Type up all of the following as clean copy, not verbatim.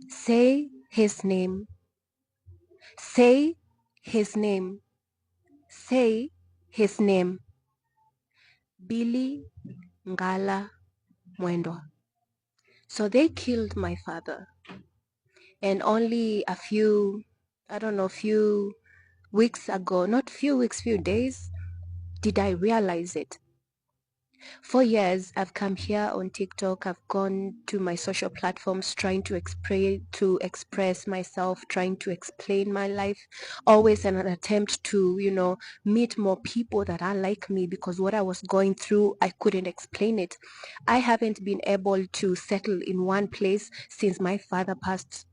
Say his name. Say his name. Say his name. Billy Ngala Mwendwa. So they killed my father. And only a few, I don't know, few weeks ago, not few weeks, few days, did I realize it. For years, I've come here on TikTok. I've gone to my social platforms trying to express myself, trying to explain my life, always in an attempt to, meet more people that are like me, because what I was going through, I couldn't explain it. I haven't been able to settle in one place since my father passed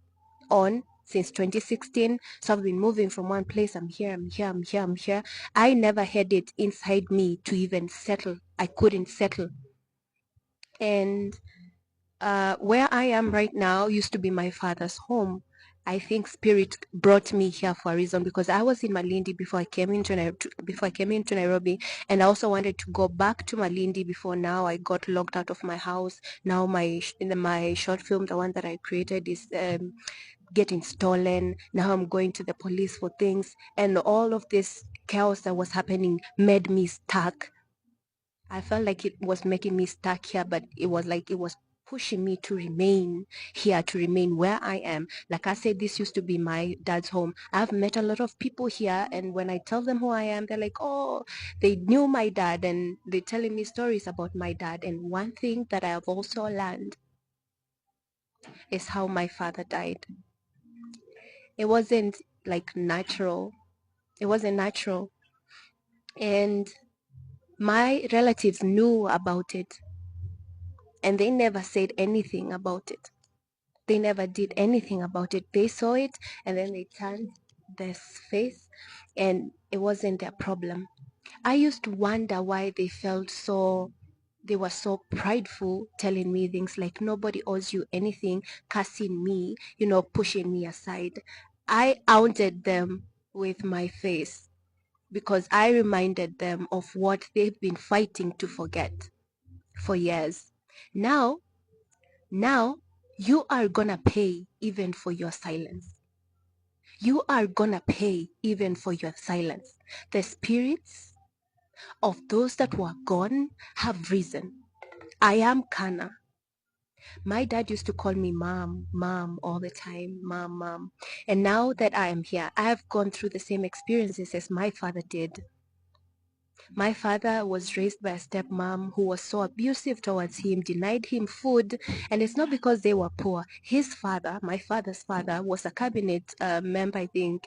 on since 2016. So I've been moving from one place. I'm here, I'm here, I'm here, I'm here. I never had it inside me to even settle. I couldn't settle. And where I am right now used to be my father's home. I think spirit brought me here for a reason, because I was in Malindi before I came into Nairobi, and I also wanted to go back to Malindi before now I got locked out of my house. Now my short film, the one that I created, is getting stolen. Now I'm going to the police for things, and all of this chaos that was happening made me stuck. I felt like it was making me stuck here, but it was like it was pushing me to remain here, to remain where I am. Like I said, this used to be my dad's home. I've met a lot of people here, and when I tell them who I am, they're like, oh, they knew my dad, and they're telling me stories about my dad. And one thing that I have also learned is how my father died. It wasn't like natural. It wasn't natural. And my relatives knew about it, and they never said anything about it. They never did anything about it. They saw it and then they turned their face, and it wasn't their problem. I used to wonder why they were so prideful, telling me things like nobody owes you anything, cussing me, pushing me aside. I outed them with my face, because I reminded them of what they've been fighting to forget for years. Now, now you are gonna pay even for your silence. You are gonna pay even for your silence. The spirits of those that were gone have risen. I am Kana. My dad used to call me mom, mom all the time, mom, mom. And now that I am here, I have gone through the same experiences as my father did. My father was raised by a stepmom who was so abusive towards him, denied him food, and it's not because they were poor. His father, my father's father, was a cabinet member, I think.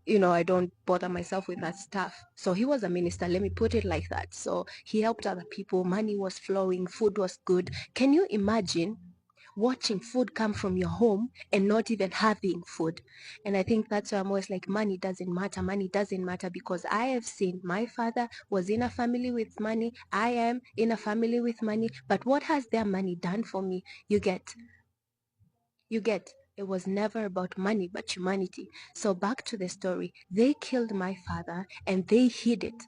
I don't bother myself with that stuff. So he was a minister, let me put it like that. So he helped other people, money was flowing, food was good. Can you imagine watching food come from your home and not even having food? And I think that's why I'm always like, money doesn't matter. Money doesn't matter, because I have seen my father was in a family with money. I am in a family with money. But what has their money done for me? You get it was never about money but humanity. So back to the story. They killed my father and they hid it.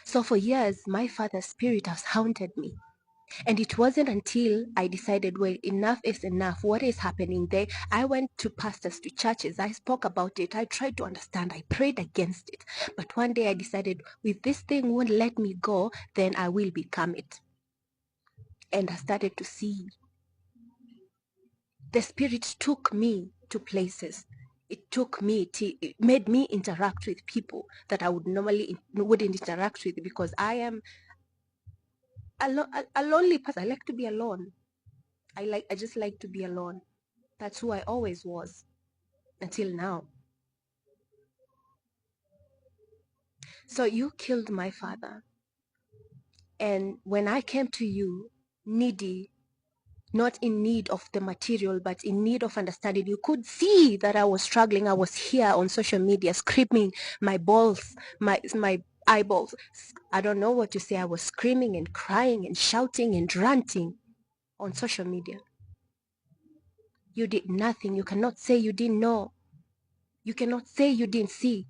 So for years my father's spirit has haunted me. And it wasn't until I decided, well, enough is enough. What is happening there? I went to pastors, to churches. I spoke about it. I tried to understand. I prayed against it. But one day I decided, if this thing won't let me go, then I will become it. And I started to see. The spirit took me to places. It made me interact with people that I would normally wouldn't interact with, because I am a lonely person. I like to be alone. I just like to be alone. That's who I always was until now. So you killed my father. And when I came to you, needy, not in need of the material, but in need of understanding, you could see that I was struggling. I was here on social media screaming my balls, my eyeballs. I don't know what to say. I was screaming and crying and shouting and ranting on social media. You did nothing. You cannot say you didn't know. You cannot say you didn't see.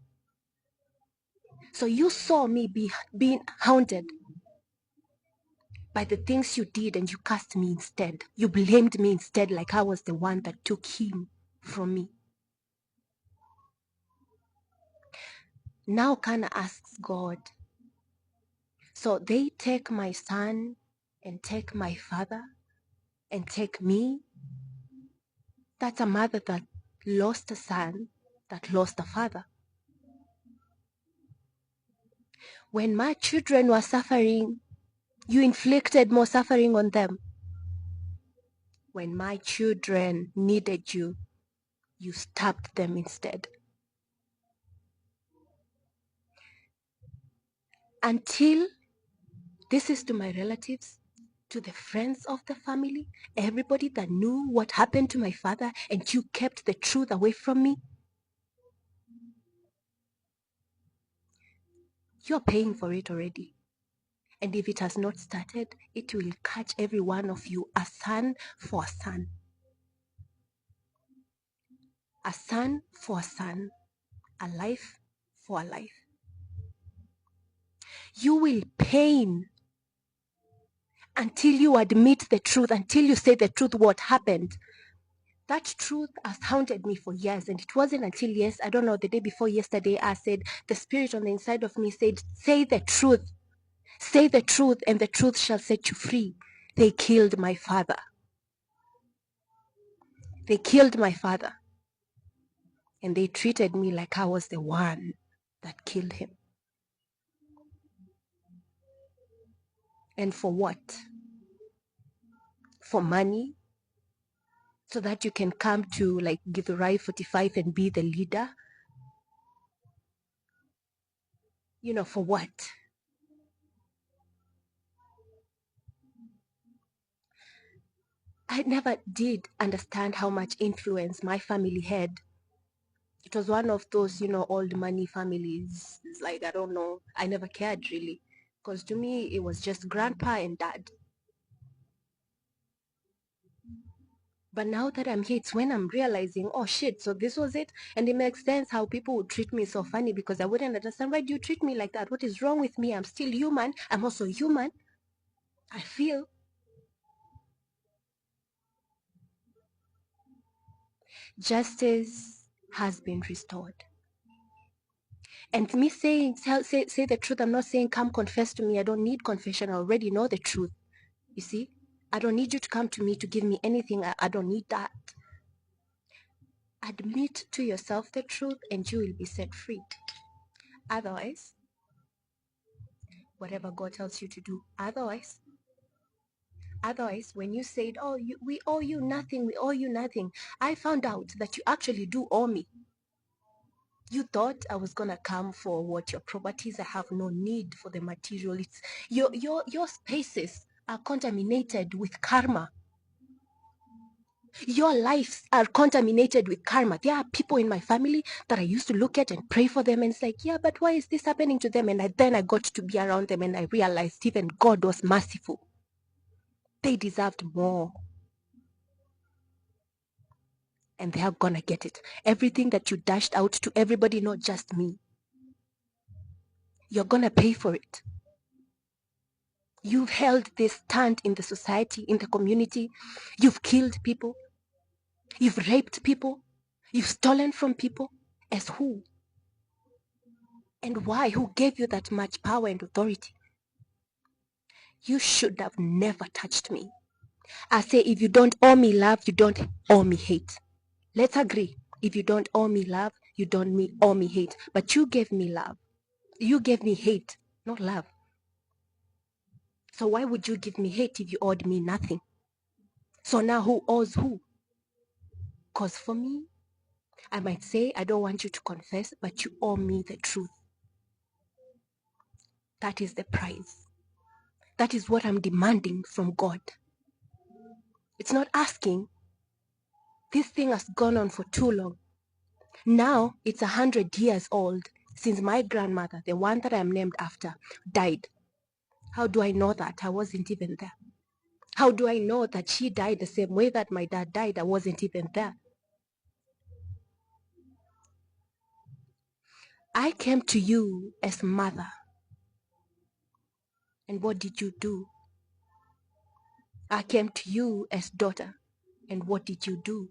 So you saw me being haunted by the things you did, and you cursed me instead. You blamed me instead, like I was the one that took him from me. Now Kana asks God, so they take my son and take my father and take me? That's a mother that lost a son, that lost a father. When my children were suffering, you inflicted more suffering on them. When my children needed you, you stabbed them instead. Until, this is to my relatives, to the friends of the family, everybody that knew what happened to my father, and you kept the truth away from me. You're paying for it already. And if it has not started, it will catch every one of you, a son for a son. A son for a son. A life for a life. You will pain until you admit the truth, until you say the truth, what happened. That truth has haunted me for years, and it wasn't until, yes, I don't know, the day before yesterday, I said, the spirit on the inside of me said, say the truth. Say the truth, and the truth shall set you free. They killed my father. They killed my father. And they treated me like I was the one that killed him. And for what? For money? So that you can come to like Githurai 45 and be the leader? You know, for what? I never did understand how much influence my family had. It was one of those, you know, old money families. It's like, I don't know. I never cared really. Because to me, it was just grandpa and dad. But now that I'm here, it's when I'm realizing, oh shit, so this was it. And it makes sense how people would treat me so funny, because I wouldn't understand, why do you treat me like that? What is wrong with me? I'm still human. I'm also human. I feel. Justice has been restored. And me saying, say the truth, I'm not saying come confess to me. I don't need confession. I already know the truth. You see? I don't need you to come to me to give me anything. I don't need that. Admit to yourself the truth and you will be set free. Otherwise, whatever God tells you to do. Otherwise, when you said, oh, we owe you nothing, we owe you nothing, I found out that you actually do owe me. You thought I was gonna come for what your properties. I have no need for the material. It's your spaces are contaminated with karma. Your lives are contaminated with karma. There are people in my family that I used to look at and pray for them, and it's like, yeah, but why is this happening to them? And then I got to be around them and I realized even God was merciful. They deserved more. And they are gonna get it. Everything that you dashed out to everybody, not just me, you're gonna pay for it. You've held this stand in the society, in the community. You've killed people. You've raped people. You've stolen from people. As who? And why? Who gave you that much power and authority? You should have never touched me. I say, if you don't owe me love, you don't owe me hate. Let's agree. If you don't owe me love, you don't owe me hate. But you gave me love. You gave me hate, not love. So why would you give me hate if you owed me nothing? So now who owes who? Because for me, I might say, I don't want you to confess, but you owe me the truth. That is the price. That is what I'm demanding from God. It's not asking. This thing has gone on for too long. Now it's 100 years old since my grandmother, the one that I'm named after, died. How do I know that? I wasn't even there. How do I know that she died the same way that my dad died? I wasn't even there. I came to you as mother. And what did you do? I came to you as daughter, and what did you do?